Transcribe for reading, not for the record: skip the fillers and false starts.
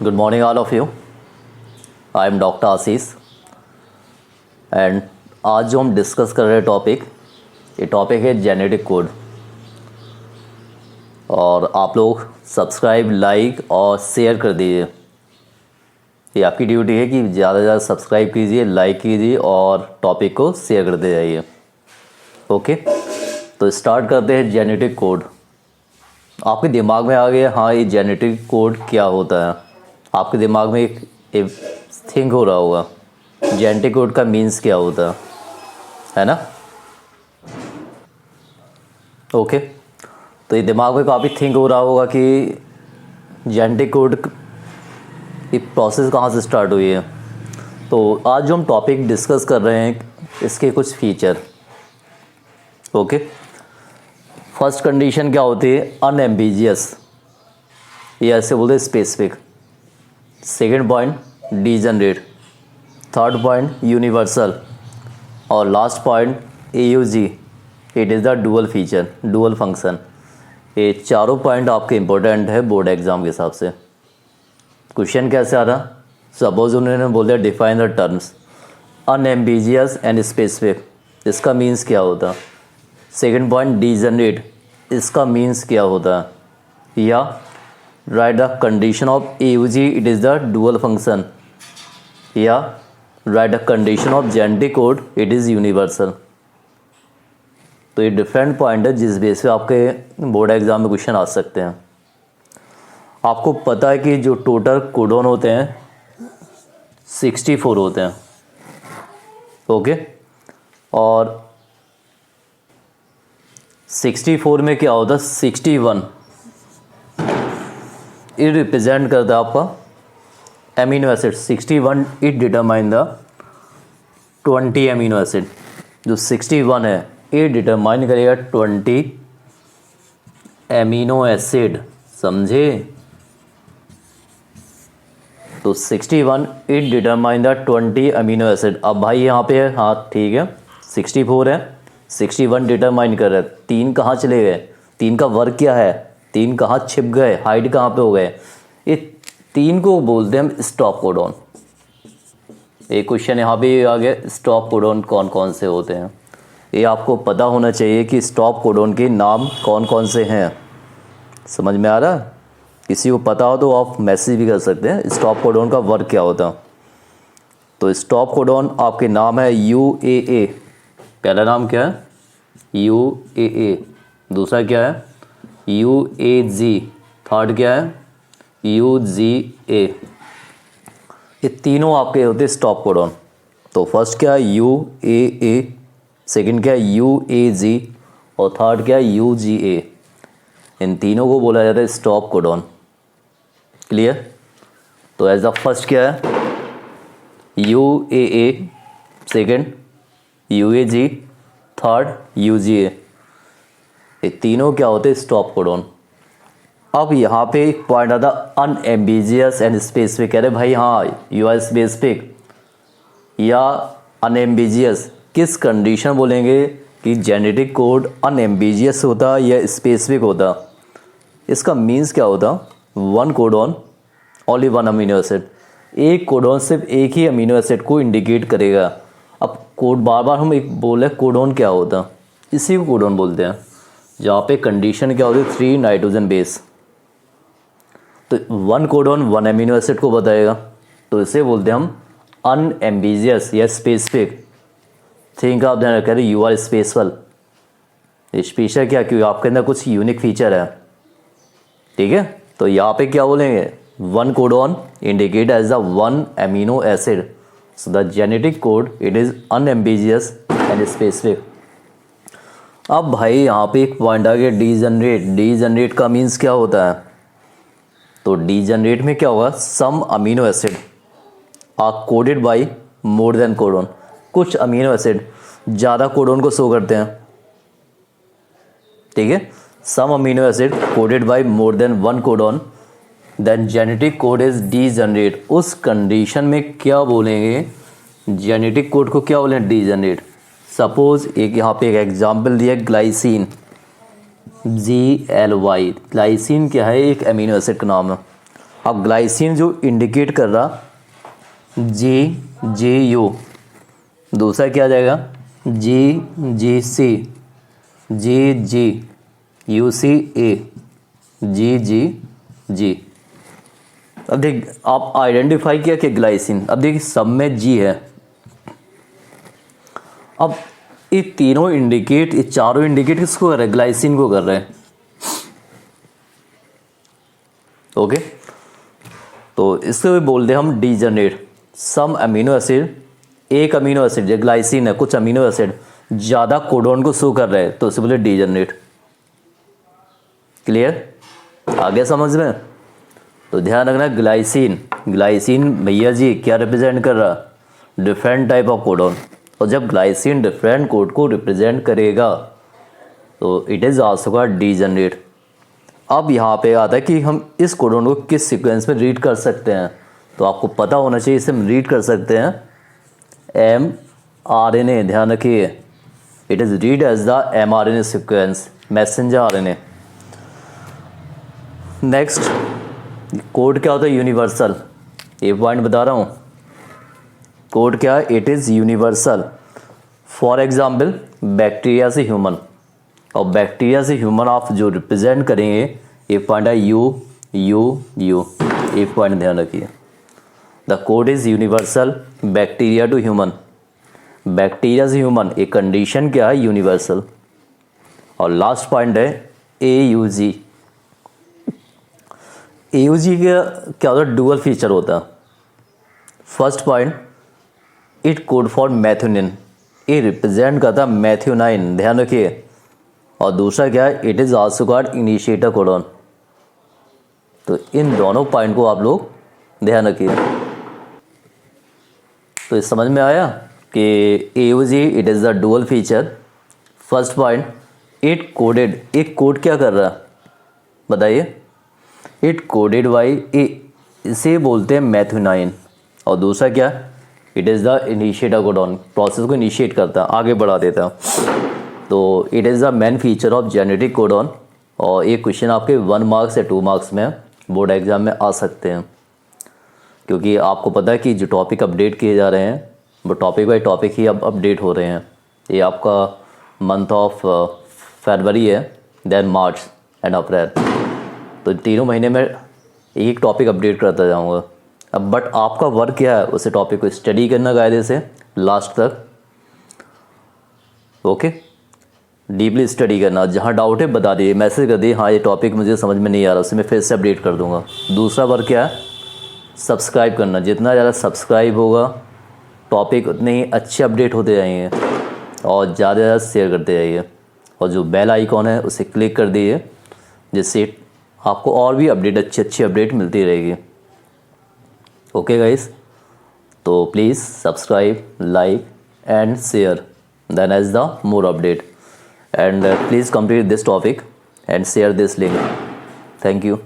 Good morning, all of you. I am doctor Ashish and आज जो हम discuss कर रहे हैं ये टॉपिक है जेनेटिक कोड। और आप लोग सब्सक्राइब, लाइक और शेयर कर दीजिए। ये आपकी ड्यूटी है कि ज़्यादा से ज़्यादा सब्सक्राइब कीजिए, लाइक कीजिए और टॉपिक को शेयर करते जाइए। ओके, तो स्टार्ट करते हैं जेनेटिक कोड। आपके दिमाग में आ गया, हाँ ये जेनेटिक कोड क्या होता है। आपके दिमाग में एक थिंक हो रहा होगा जेनेटिक कोड का मीन्स क्या होता है ना। ओके, तो ये दिमाग में काफ़ी थिंक हो रहा होगा कि जेनेटिक कोड की प्रोसेस कहाँ से स्टार्ट हुई है। तो आज जो हम टॉपिक डिस्कस कर रहे हैं इसके कुछ फीचर। ओके, फर्स्ट कंडीशन क्या होती है, अनएम्बिजियस, ये ऐसे बोलते हैं specific. Second point degenerate, third point universal और last point AUG, it is the dual feature, dual function. ये चारों पॉइंट आपके इंपॉर्टेंट है बोर्ड एग्जाम के हिसाब से। क्वेश्चन कैसे आ रहा, सपोज उन्होंने बोल दिया define the terms unambiguous and specific, इसका मीन्स क्या होता। सेकेंड पॉइंट डीजनरेट, इसका मीन्स क्या होता। या write the condition of AUG, it is the dual function. या write the condition of genetic code, it is universal. तो ये डिफरेंट पॉइंट है जिस बेस पे आपके बोर्ड एग्जाम में क्वेश्चन आ सकते हैं। आपको पता है कि जो टोटल कोडोन होते हैं 64 होते हैं। ओके, और 64 में क्या होता है, 61 ये रिप्रेजेंट करता है आपका amino acid. 61 it determine the 20 amino acid. जो 61 है ये डिटरमाइन करेगा 20 एमिनो एसिड, समझे। तो 61 it determine the 20 amino acid. अब भाई यहाँ पे है, हाँ ठीक है 64 है, 61 डिटरमाइन कर रहे हैं। 3 कहाँ चले गए, 3 का वर्क क्या है, 3 कहाँ छिप गए, हाइड कहाँ पे हो गए। ये 3 को बोलते हैं हम स्टॉप कोडॉन। एक क्वेश्चन यहाँ पे आ गया, स्टॉप कोडॉन कौन कौन से होते हैं। ये आपको पता होना चाहिए कि स्टॉप कोडॉन के नाम कौन कौन से हैं। समझ में आ रहा है, किसी को पता हो तो आप मैसेज भी कर सकते हैं स्टॉप कोडॉन का वर्क क्या होता। तो स्टॉप कोडॉन आपके नाम है UAA, पहला नाम क्या है UAA, दूसरा क्या है UAG, थर्ड क्या है UGA। ये तीनों आपके होते हैं स्टॉप कोडॉन। तो फर्स्ट क्या है UAA, सेकंड क्या है UAG और थर्ड क्या है UGA। इन तीनों को बोला जाता है स्टॉप कोडॉन। क्लियर। तो एज द फर्स्ट क्या है UAA, second UAG, third UGA। ये तीनों क्या होते हैं स्टॉप कोडॉन। अब यहाँ पे एक पॉइंट आता अनएम्बिजियस एंड स्पेसिफिक। कह रहे भाई हाँ यू आर स्पेसिफिक या अनएम्बिजियस, किस कंडीशन बोलेंगे कि जेनेटिक कोड अनएम्बिजियस होता या स्पेसिफिक होता। इसका मीन्स क्या होता, one codon only one amino acid, एक कोडॉन सिर्फ एक ही अमीनो एसिड को इंडिकेट करेगा। अब कोड बार बार हम एक बोले कोडॉन क्या होता, इसी को कोडॉन बोलते हैं। जहाँ पे कंडीशन क्या होती है 3 नाइट्रोजन बेस, तो one codon one amino acid को बताएगा, तो इसे बोलते हैं हम अनएम्बिजियस या स्पेसिफिक। थिंक आप ध्यान रखें यू आर स्पेशल। स्पेशल क्या, क्योंकि आपके अंदर कुछ यूनिक फीचर है, ठीक है। तो यहाँ पे क्या बोलेंगे, one codon indicate as the one amino acid, so the genetic code it is unambiguous and specific. अब भाई यहाँ पे एक पॉइंट आ गया डीजनरेट। डीजनरेट का मीन्स क्या होता है, तो डीजनरेट में क्या होगा, some amino acid are coded by more than codon. कुछ अमीनो एसिड ज़्यादा कोडॉन को शो करते हैं, ठीक है। Some amino acid coded by more than one codon, then genetic code is degenerate. उस कंडीशन में क्या बोलेंगे, जेनेटिक कोड को क्या बोलेंगे, डीजनरेट। सपोज एक यहाँ पे एक एग्जाम्पल दिया ग्लाइसिन, GLY। ग्लाइसिन क्या है, एक अमीनो एसिड का नाम है। अब ग्लाइसिन जो इंडिकेट कर रहा GGU, दूसरा क्या आ जाएगा GGC, GGUCA, GGG। अब देख आप आइडेंटिफाई किया कि ग्लाइसिन, अब देखिए सब में G है। अब ये तीनों इंडिकेट, ये चारों इंडिकेट किसको कर रहे हैं? ग्लाइसिन को कर रहे हैं। ओके, तो इसको बोलते हैं हम डीजनरेट। सम अमीनो एसिड, एक अमीनो एसिड जो ग्लाइसिन है, कुछ अमीनो एसिड ज़्यादा कोडोन को शो कर रहे हैं, तो इसे बोले डीजनरेट। क्लियर? आगे समझ में? तो ध्यान रखना, ग्लाइसिन भैया जी क्या रिप्रेजेंट कर रहा? Different type of codon. और जब ग्लाइसिन डिफरेंट कोड को रिप्रेजेंट करेगा तो it is also called degenerate. अब यहाँ पे आता है कि हम इस कोडोन को किस सीक्वेंस में रीड कर सकते हैं, तो आपको पता होना चाहिए। इसे हम रीड कर सकते हैं mRNA, ध्यान रखिए, it is read as the mRNA sequence, messenger RNA। Next, code क्या होता है? यूनिवर्सल। ये पॉइंट बता रहा हूँ, कोड क्या है? It is universal. For example bacteria से ह्यूमन, और बैक्टीरिया से ह्यूमन आप जो रिप्रेजेंट करेंगे, ये पॉइंट है यू, ये पॉइंट ध्यान रखिए। The code is universal, bacteria to human, bacteria से ह्यूमन, एक कंडीशन क्या है? यूनिवर्सल। और लास्ट पॉइंट है AUG। AUG का क्या होता है? डुअल फीचर होता है। First point, it code for मैथ्योनिन, ये रिप्रेजेंट करता है मैथ्योनाइन, ध्यान रखिए। और दूसरा क्या है? It is also called initiator codon. तो इन दोनों पॉइंट को आप लोग ध्यान रखिए। तो इस समझ में आया कि AUG it is the dual feature. First point, it coded, एक कोड क्या कर रहा है बताइए? इट कोडेड बाई इसे बोलते हैं मैथ्योनाइन। और दूसरा क्या? It is the initiator codon, process को इनिशिएट करता है, आगे बढ़ा देता है। तो it is the main feature of genetic codon. और ये क्वेश्चन आपके 1 मार्क्स या 2 मार्क्स में बोर्ड एग्जाम में आ सकते हैं, क्योंकि आपको पता है कि जो टॉपिक अपडेट किए जा रहे हैं वो टॉपिक बाई टॉपिक ही अब अपडेट हो रहे हैं। ये आपका मंथ ऑफ फरवरी है, देन मार्च एंड अप्रैल, तो तीनों महीने में एक टॉपिक अपडेट करता जाऊँगा। अब बट आपका वर्क क्या है? उसे टॉपिक को स्टडी करना कायदे से लास्ट तक। ओके, डीपली स्टडी करना, जहाँ डाउट है बता दिए, मैसेज कर दिए, हाँ ये टॉपिक मुझे समझ में नहीं आ रहा, उसे मैं फिर से अपडेट कर दूंगा। दूसरा वर्क क्या है? सब्सक्राइब करना, जितना ज़्यादा सब्सक्राइब होगा टॉपिक उतने ही अच्छे अपडेट होते जाएंगे, और ज़्यादा से ज़्यादा शेयर करते जाइए। और जो बेल आइकॉन है उसे क्लिक कर दीजिए, जिससे आपको और भी अपडेट, अच्छी अपडेट मिलती रहेगी। ओके गाइस, तो please subscribe, like and share, then as the more update, and please complete this topic and share this link. Thank you.